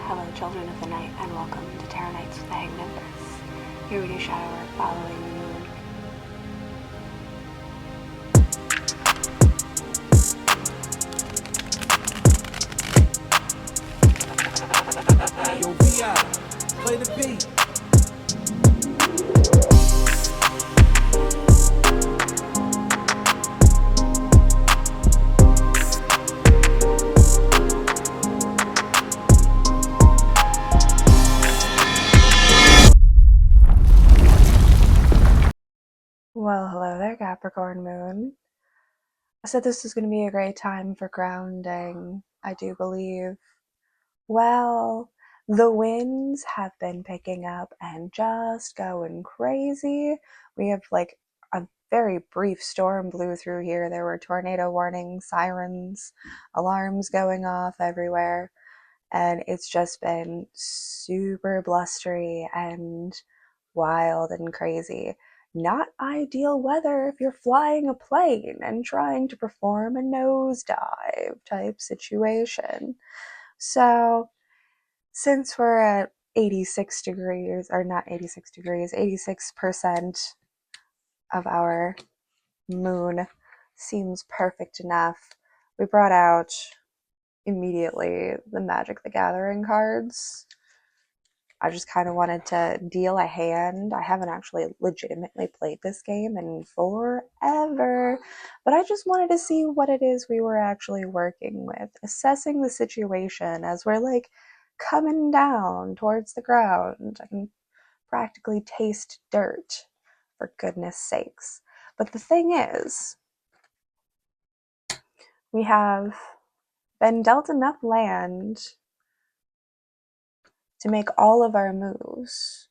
Hello, children of the night, and welcome to Tarot Nights with the Hanged Empress. Here we do shadow work following the moon. Yo, VI, play the beat. Well, hello there, Capricorn moon. I said this was going to be a great time for grounding, I do believe. Well, the winds have been picking up and just going crazy. We have like a very brief storm blew through here. There were tornado warnings, sirens, alarms going off everywhere. And it's just been super blustery and wild and crazy. Not ideal weather if you're flying a plane and trying to perform a nosedive type situation. So, since we're at 86 degrees, or not 86 degrees, 86% of our moon seems perfect enough, we brought out immediately the Magic the Gathering cards. I just kind of wanted to deal a hand. I haven't actually legitimately played this game in forever, but I just wanted to see what it is we were actually working with, assessing the situation as we're like coming down towards the ground. I can practically taste dirt, for goodness sakes. But the thing is, we have been dealt enough land to make all of our moves.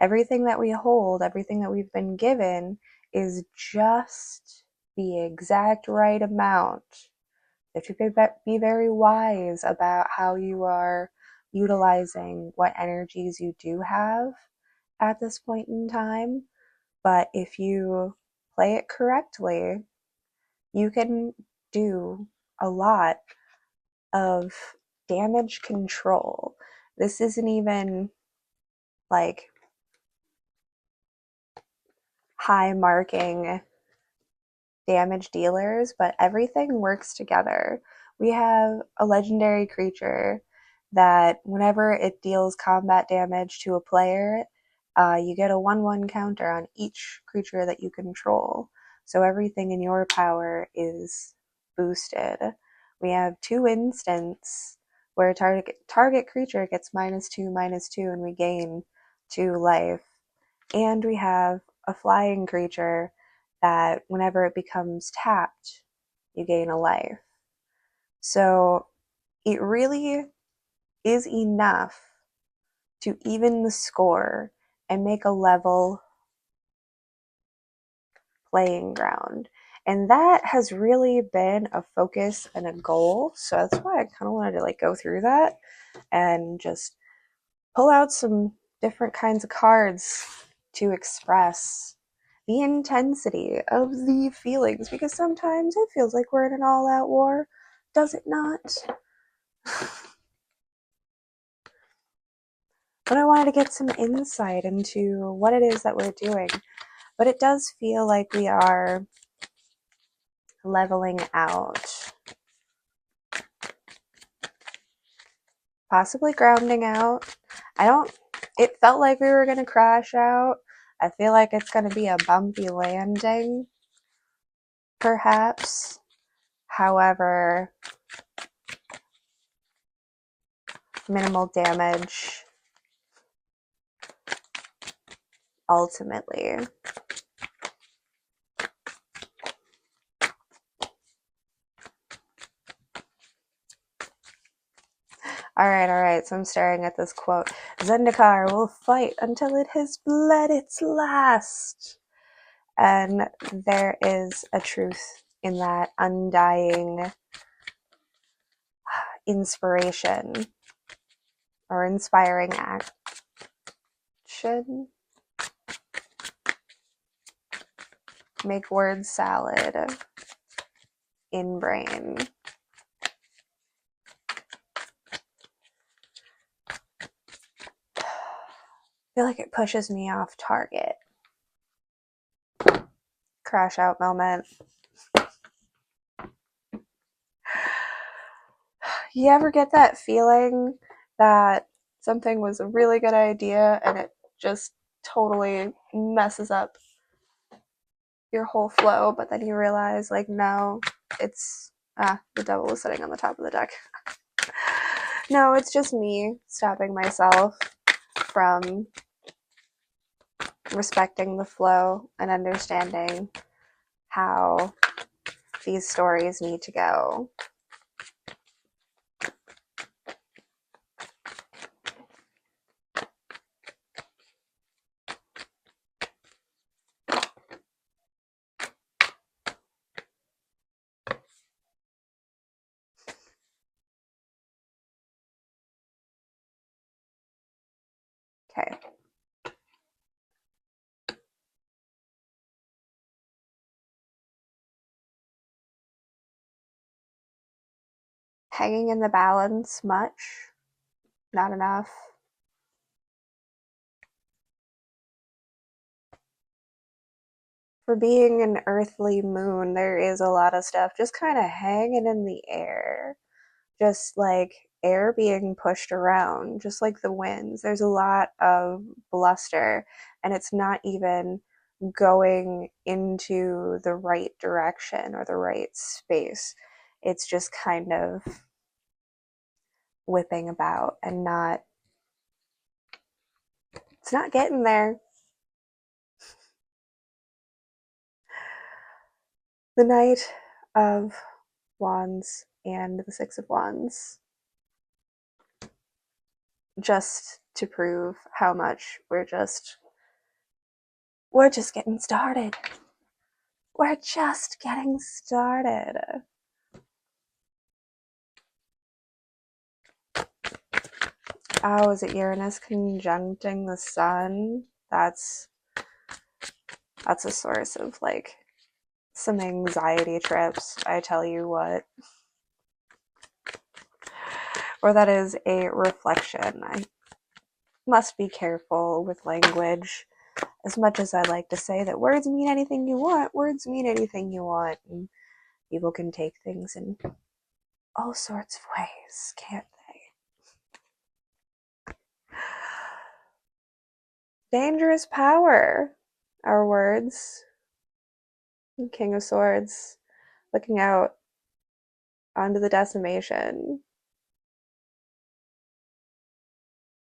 Everything that we hold, everything that we've been given is just the exact right amount. You have to be very wise about how you are utilizing what energies you do have at this point in time. But if you play it correctly, you can do a lot of damage control. This isn't even like high marking damage dealers, but everything works together. We have a legendary creature that whenever it deals combat damage to a player, you get a 1/1 counter on each creature that you control. So everything in your power is boosted. We have 2 instants where a target creature gets -2/-2 and we gain 2 life. And we have a flying creature that whenever it becomes tapped, you gain a life. So it really is enough to even the score and make a level playing ground. And that has really been a focus and a goal. So that's why I kind of wanted to like go through that and just pull out some different kinds of cards to express the intensity of the feelings, because sometimes it feels like we're in an all-out war, does it not? But I wanted to get some insight into what it is that we're doing. But it does feel like we are leveling out, possibly grounding out. It felt like we were going to crash out. I feel like it's going to be a bumpy landing, perhaps. However, minimal damage ultimately. Alright, so I'm staring at this quote. Zendikar will fight until it has bled its last. And there is a truth in that undying inspiration or inspiring action. Make word salad in brain. feel like it pushes me off target. Crash out moment. You ever get that feeling that something was a really good idea and it just totally messes up your whole flow, but then you realize, like, no, it's the devil is sitting on the top of the deck. No, it's just me stopping myself from respecting the flow and understanding how these stories need to go. Okay. Hanging in the balance much, not enough. For being an earthly moon, there is a lot of stuff just kind of hanging in the air. Just like air being pushed around, just like the winds. There's a lot of bluster, and it's not even going into the right direction or the right space. It's just kind of whipping about and it's not getting there. The Knight of Wands and the Six of Wands, just to prove how much we're just getting started. We're just getting started. Oh, is it Uranus conjuncting the sun? That's a source of like some anxiety trips, I tell you what. Or that is a reflection. I must be careful with language. As much as I like to say that words mean anything you want, words mean anything you want, and people can take things in all sorts of ways, can't they? Dangerous power, our words. King of Swords, looking out onto the decimation.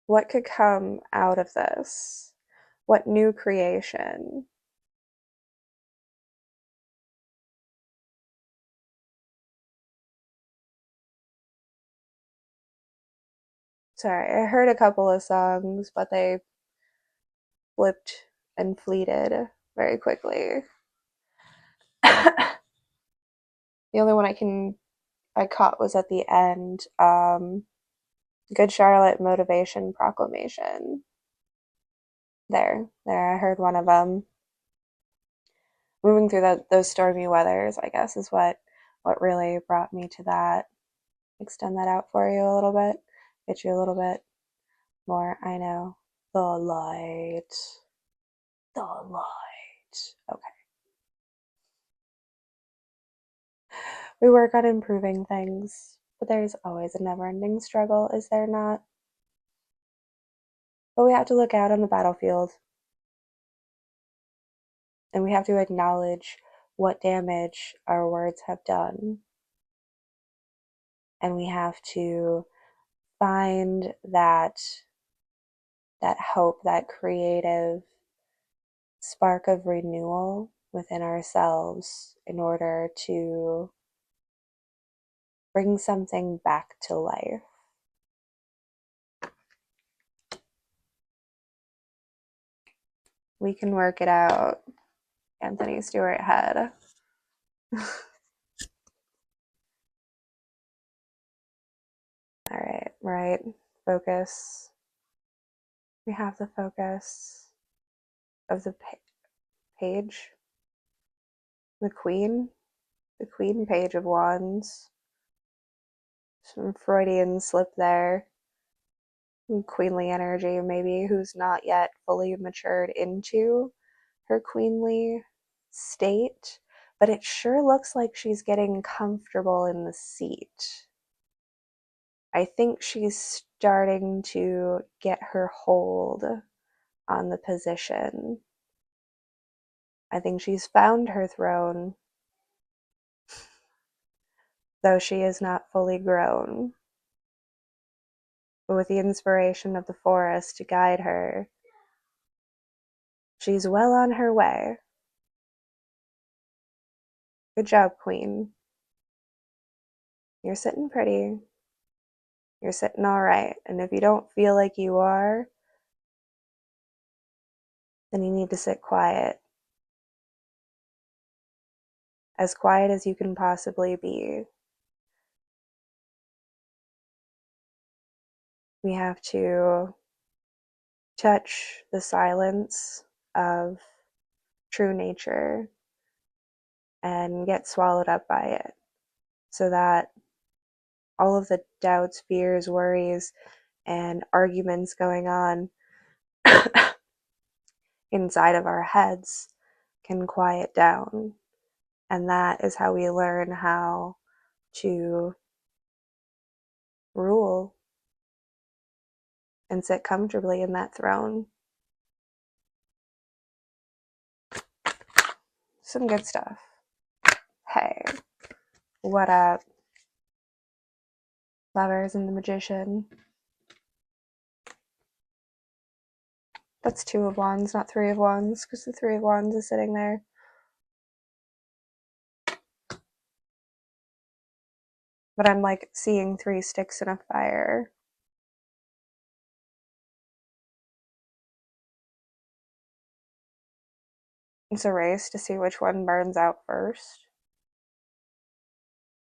What could come out of this? What new creation? Sorry, I heard a couple of songs, but they flipped and fleeted very quickly. The only one I caught was at the end. Good Charlotte motivation proclamation. There. I heard one of them. Moving through those stormy weathers, I guess, is what really brought me to that. Extend that out for you a little bit. Get you a little bit more. I know. The light. The light. Okay. We work on improving things, but there's always a never ending struggle, is there not? But we have to look out on the battlefield and we have to acknowledge what damage our words have done. And we have to find that hope, that creative spark of renewal within ourselves in order to bring something back to life. We can work it out, Anthony Stewart Head. All right. Focus. We have the focus of the page, the Queen Page of Wands. Some Freudian slip there. queenly energy, maybe, who's not yet fully matured into her queenly state, but it sure looks like she's getting comfortable in the seat. I think she's starting to get her hold on the position. I think she's found her throne, though she is not fully grown. But with the inspiration of the forest to guide her, she's well on her way. Good job, Queen. You're sitting pretty. You're sitting all right. And if you don't feel like you are, then you need to sit quiet. As quiet as you can possibly be. We have to touch the silence of true nature and get swallowed up by it so that all of the doubts, fears, worries, and arguments going on inside of our heads can quiet down. And that is how we learn how to rule and sit comfortably in that throne. Some good stuff. Hey, what up? Lovers and the Magician. That's 2 of Wands, not 3 of Wands, because the 3 of Wands is sitting there. But I'm like seeing 3 sticks in a fire. It's a race to see which one burns out first.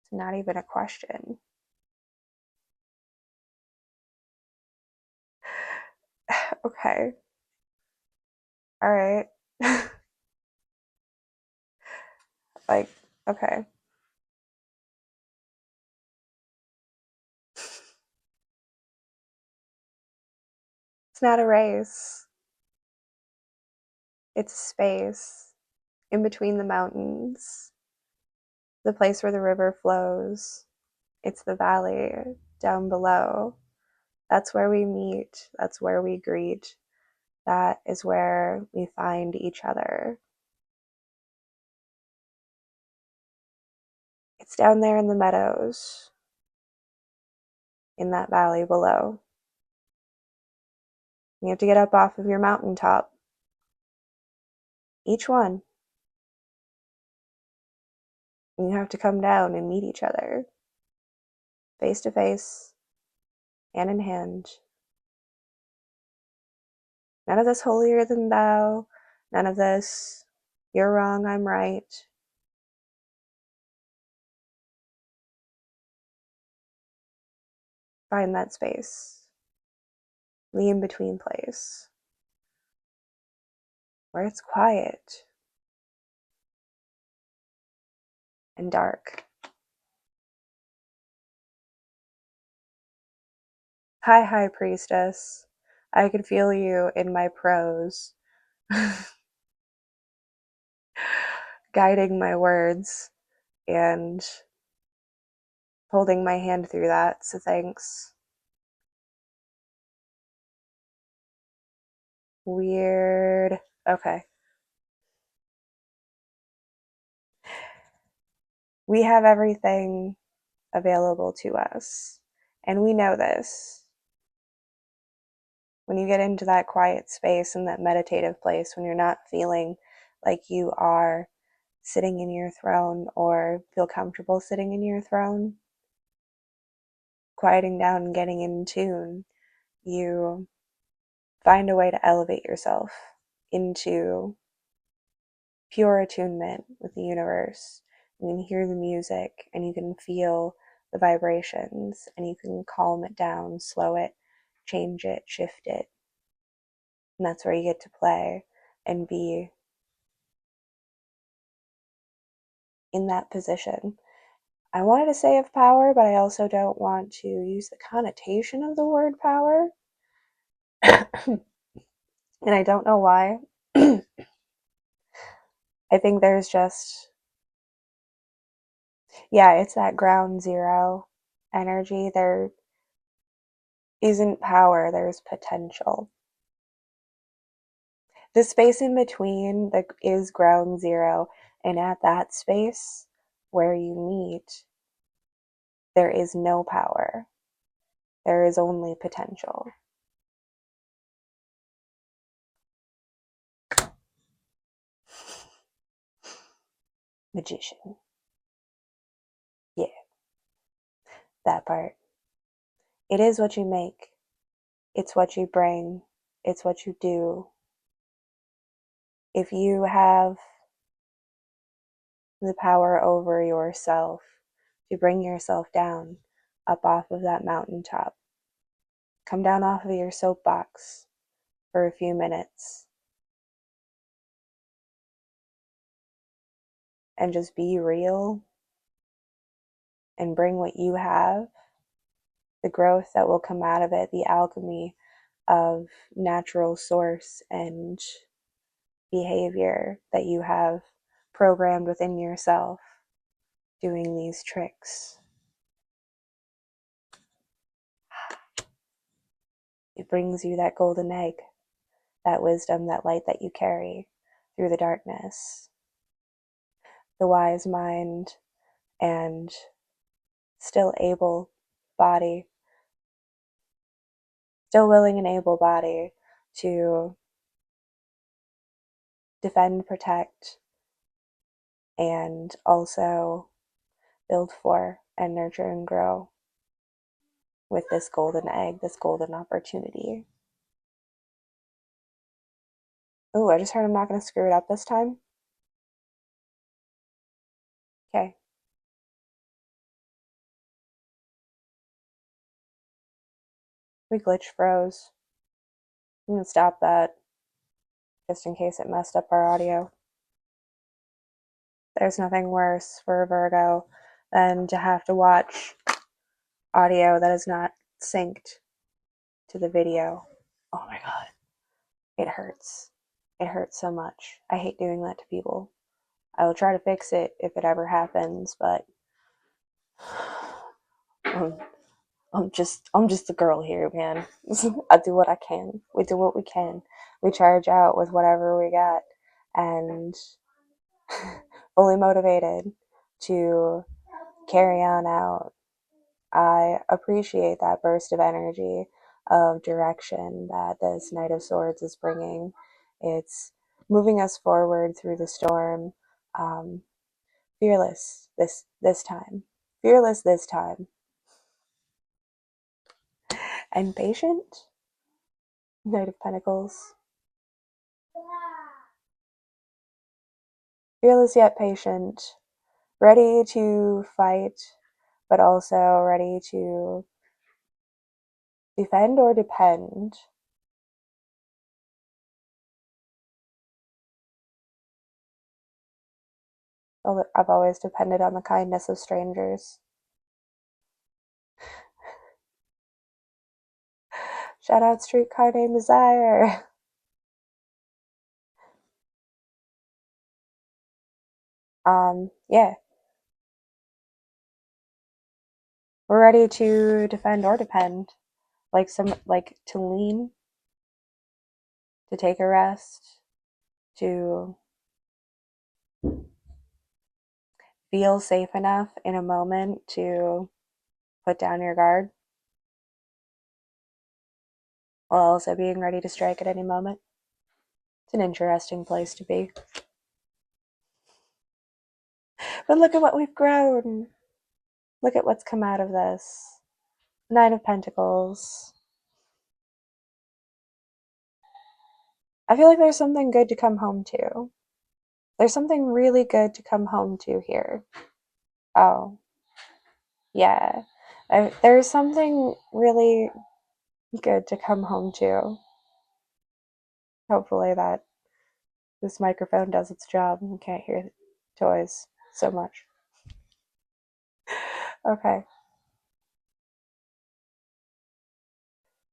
It's not even a question. Okay. All right. Like, okay. It's not a race. It's space in between the mountains, the place where the river flows. It's the valley down below. That's where we meet. That's where we greet. That is where we find each other. It's down there in the meadows, in that valley below. You have to get up off of your mountaintop. Each one. And you have to come down and meet each other. Face to face, hand in hand. None of this holier than thou. None of this, you're wrong, I'm right. Find that space. The in-between place. Where it's quiet and dark. Hi, High Priestess. I can feel you in my prose, guiding my words and holding my hand through that, so thanks. Weird. Okay. We have everything available to us, and we know this. When you get into that quiet space and that meditative place, when you're not feeling like you are sitting in your throne or feel comfortable sitting in your throne, quieting down and getting in tune, you find a way to elevate yourself into pure attunement with the universe. You can hear the music and you can feel the vibrations and you can calm it down, slow it, change it, shift it. And that's where you get to play and be in that position. I wanted to say of power, but I also don't want to use the connotation of the word power. And I don't know why. I think there's just, yeah, it's that ground zero energy. There isn't power, there's potential. The space in between is ground zero, and at that space where you meet, there is no power. There is only potential. Magician. Yeah, that part. It is what you make. It's what you bring. It's what you do. If you have the power over yourself to bring yourself down up off of that mountaintop, come down off of your soapbox for a few minutes and just be real and bring what you have, the growth that will come out of it, the alchemy of natural source and behavior that you have programmed within yourself doing these tricks. It brings you that golden egg, that wisdom, that light that you carry through the darkness, the wise mind, and still able body, still willing and able body to defend, protect, and also build for and nurture and grow with this golden egg, this golden opportunity. Oh, I just heard I'm not going to screw it up this time. Okay. We glitch froze. I'm going to stop that just in case it messed up our audio. There's nothing worse for a Virgo than to have to watch audio that is not synced to the video. Oh my god. It hurts. It hurts so much. I hate doing that to people. I will try to fix it if it ever happens, but I'm just a girl here, man. I do what I can. We do what we can. We charge out with whatever we got, and fully motivated to carry on out. I appreciate that burst of energy, of direction that this Knight of Swords is bringing. It's moving us forward through the storm, um, fearless this time, fearless this time, and patient. Knight of Pentacles, fearless yet patient, ready to fight, but also ready to defend or depend. I've always depended on the kindness of strangers. Shout out Streetcar Named Desire. Yeah, we're ready to defend or depend. Like to lean, to take a rest, to feel safe enough in a moment to put down your guard, while also being ready to strike at any moment. It's an interesting place to be. But look at what we've grown. Look at what's come out of this. Nine of Pentacles. I feel like there's something good to come home to. There's something really good to come home to here. Oh, yeah. There's something really good to come home to. Hopefully that this microphone does its job and can't hear toys so much. Okay.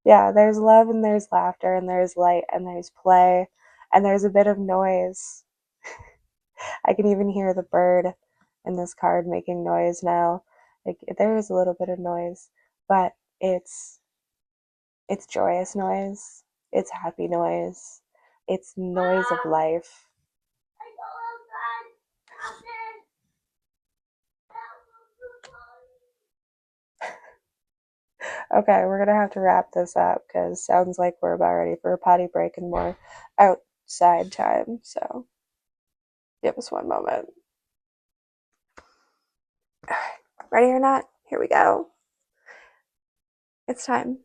Yeah, there's love and there's laughter and there's light and there's play and there's a bit of noise. I can even hear the bird in this card making noise now. Like there is a little bit of noise, but it's joyous noise. It's happy noise. It's noise of life. Okay, we're gonna have to wrap this up because sounds like we're about ready for a potty break and more outside time. So give us one moment. Ready or not? Here we go. It's time.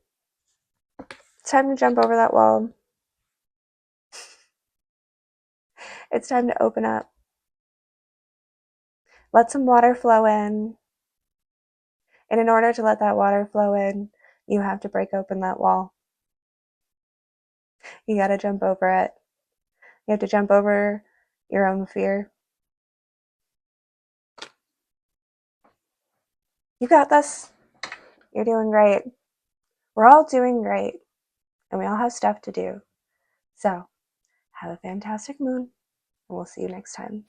It's time to jump over that wall. It's time to open up. Let some water flow in. And in order to let that water flow in, you have to break open that wall. You gotta jump over it. You have to jump over your own fear. You got this. You're doing great. We're all doing great. And we all have stuff to do. So, have a fantastic moon. And we'll see you next time.